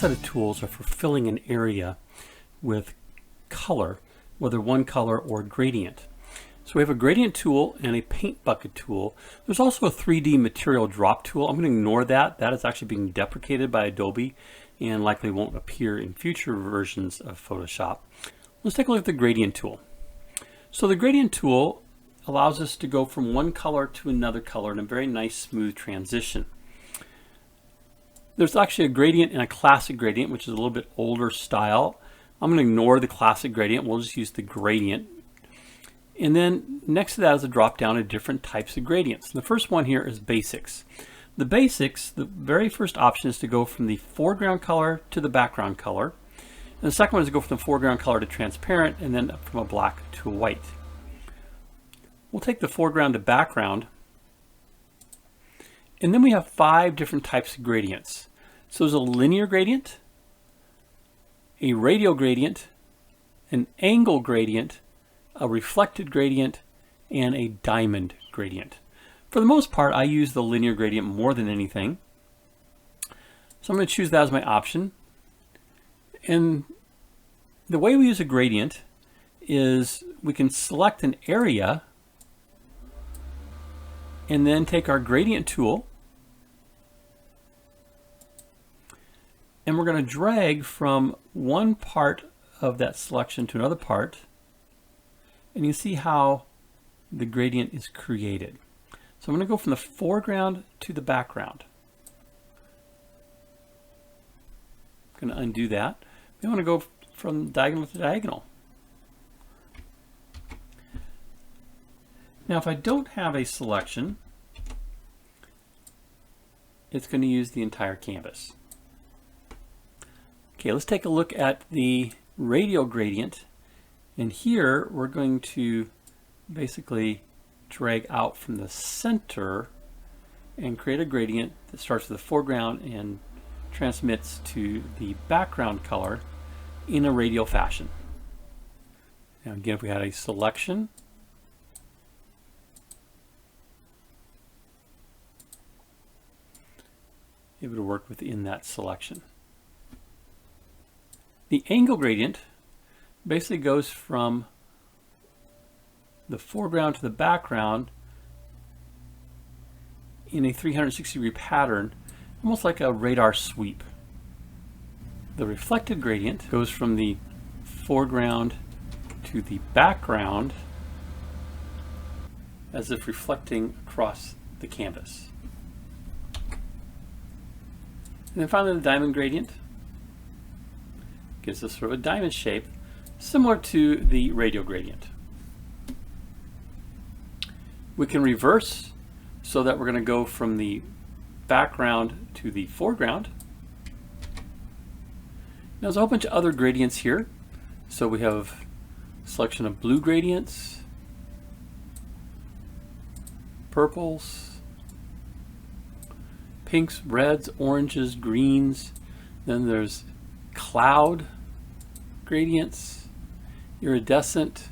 set of tools are for filling an area with color, whether one color or gradient. So we have a gradient tool and a paint bucket tool. There's also a 3D material drop tool. I'm going to ignore that. That is actually being deprecated by Adobe and likely won't appear in future versions of Photoshop. Let's take a look at the gradient tool. So the gradient tool allows us to go from one color to another color in a very nice smooth transition. There's actually a gradient and a classic gradient, which is a little bit older style. I'm going to ignore the classic gradient. We'll just use the gradient. And then next to that is a drop down of different types of gradients. The first one here is basics. The basics, the very first option is to go from the foreground color to the background color. And the second one is to go from the foreground color to transparent, and then from a black to a white. We'll take the foreground to background. And then we have 5 different types of gradients. So there's a linear gradient, a radial gradient, an angle gradient, a reflected gradient, and a diamond gradient. For the most part, I use the linear gradient more than anything. So I'm going to choose that as my option. And the way we use a gradient is we can select an area and then take our gradient tool and we're going to drag from one part of that selection to another part. And you see how the gradient is created. So I'm going to go from the foreground to the background. I'm going to undo that. We want to go from diagonal to diagonal. Now if I don't have a selection, it's going to use the entire canvas. Okay, let's take a look at the radial gradient. And here we're going to basically drag out from the center and create a gradient that starts with the foreground and transmits to the background color in a radial fashion. Now again, if we had a selection, it would work within that selection. The angle gradient basically goes from the foreground to the background in a 360-degree pattern, almost like a radar sweep. The reflected gradient goes from the foreground to the background as if reflecting across the canvas. And then finally the diamond gradient gives us sort of a diamond shape similar to the radial gradient. We can reverse so that we're going to go from the background to the foreground. Now there's a whole bunch of other gradients here. So we have a selection of blue gradients, purples, pinks, reds, oranges, greens. Then there's cloud gradients, iridescent,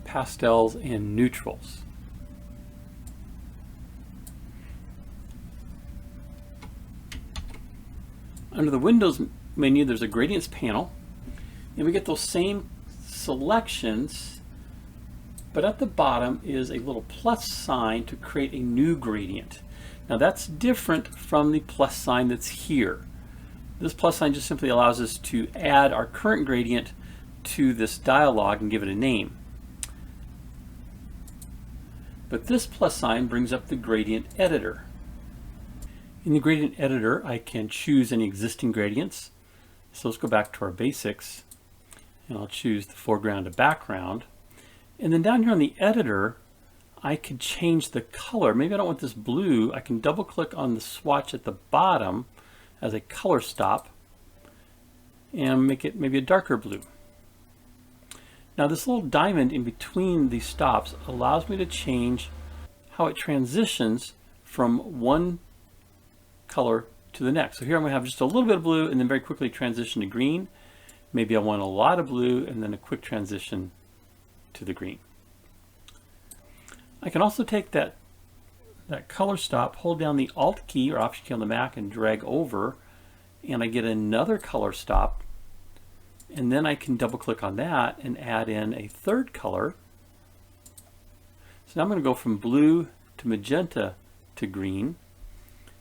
pastels, and neutrals. Under the Windows menu, there's a gradients panel, and we get those same selections, but at the bottom is a little plus sign to create a new gradient. Now that's different from the plus sign that's here. This plus sign just simply allows us to add our current gradient to this dialog and give it a name. But this plus sign brings up the gradient editor. In the gradient editor, I can choose any existing gradients. So let's go back to our basics, and I'll choose the foreground to background. And then down here on the editor, I could change the color. Maybe I don't want this blue. I can double click on the swatch at the bottom as a color stop and make it maybe a darker blue. Now this little diamond in between these stops allows me to change how it transitions from one color to the next. So here I'm going to have just a little bit of blue and then very quickly transition to green. Maybe I want a lot of blue and then a quick transition to the green. I can also take that that color stop, hold down the Alt key or Option key on the Mac and drag over, and I get another color stop, and then I can double click on that and add in a third color. So now I'm going to go from blue to magenta to green,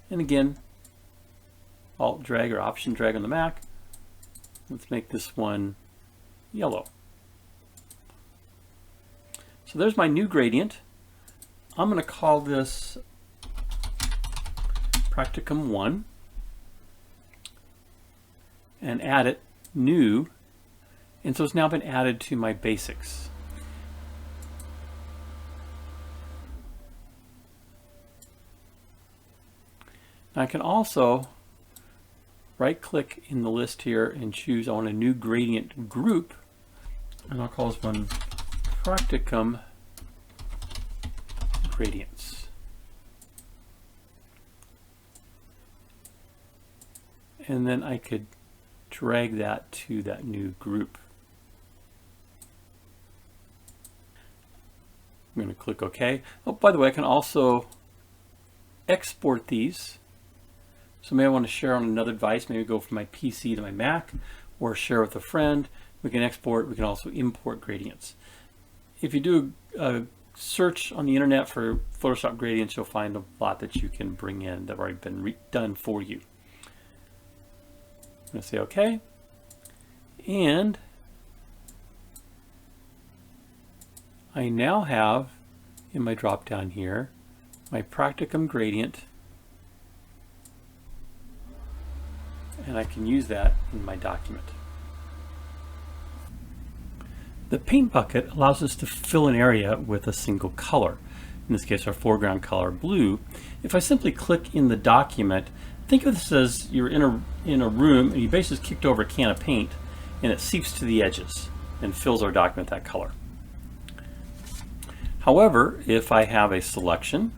and again Alt drag or Option drag on the Mac. Let's make this one yellow. So there's my new gradient. I'm going to call this Practicum 1 and add it new, and so it's now been added to my basics. Now I can also right click in the list here and choose I want a new gradient group, and I'll call this one Practicum gradients. And then I could drag that to that new group. I'm going to click OK. Oh, by the way, I can also export these. So maybe I want to share on another device, maybe go from my PC to my Mac, or share with a friend. We can export, we can also import gradients. If you do a search on the internet for Photoshop gradients, you'll find a lot that you can bring in that have already been done for you. I'm going to say OK. And I now have in my drop down here my Practicum gradient, and I can use that in my document. The paint bucket allows us to fill an area with a single color. In this case, our foreground color, blue. If I simply click in the document, think of this as you're in a room and you basically just kicked over a can of paint and it seeps to the edges and fills our document that color. However, if I have a selection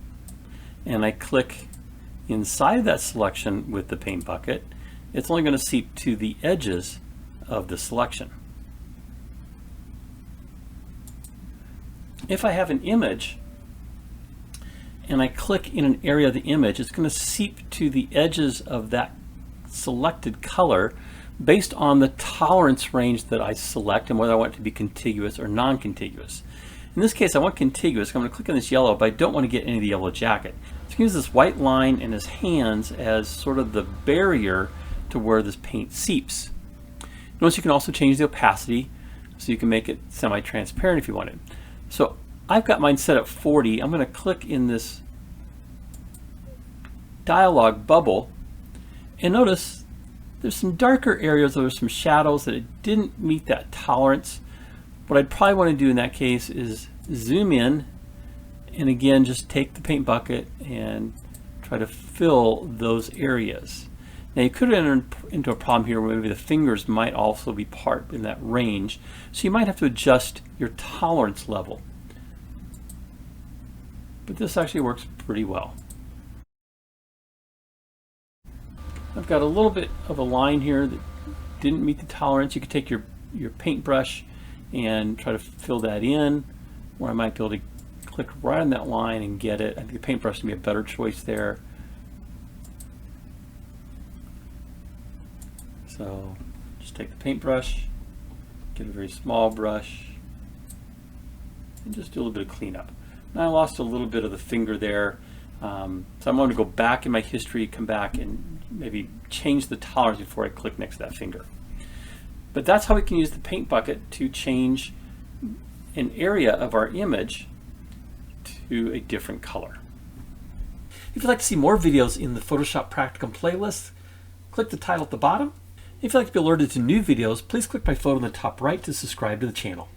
and I click inside that selection with the paint bucket, it's only going to seep to the edges of the selection. If I have an image and I click in an area of the image, it's going to seep to the edges of that selected color based on the tolerance range that I select and whether I want it to be contiguous or non-contiguous. In this case, I want contiguous. I'm going to click on this yellow, but I don't want to get any of the yellow jacket. So I can use this white line and his hands as sort of the barrier to where this paint seeps. Notice you can also change the opacity, so you can make it semi-transparent if you wanted. So I've got mine set at 40. I'm going to click in this dialog bubble, and notice there's some darker areas where there's some shadows that it didn't meet that tolerance. What I'd probably want to do in that case is zoom in and again just take the paint bucket and try to fill those areas. Now you could enter into a problem here where maybe the fingers might also be part in that range, so you might have to adjust your tolerance level. But this actually works pretty well. I've got a little bit of a line here that didn't meet the tolerance. You could take your paintbrush and try to fill that in, or I might be able to click right on that line and get it. I think the paintbrush would be a better choice there. So just take the paintbrush, get a very small brush, and just do a little bit of cleanup. Now I lost a little bit of the finger there, so I'm going to go back in my history, come back and maybe change the tolerance before I click next to that finger. But that's how we can use the paint bucket to change an area of our image to a different color. If you'd like to see more videos in the Photoshop Practicum playlist, click the title at the bottom. If you'd like to be alerted to new videos, please click my photo in the top right to subscribe to the channel.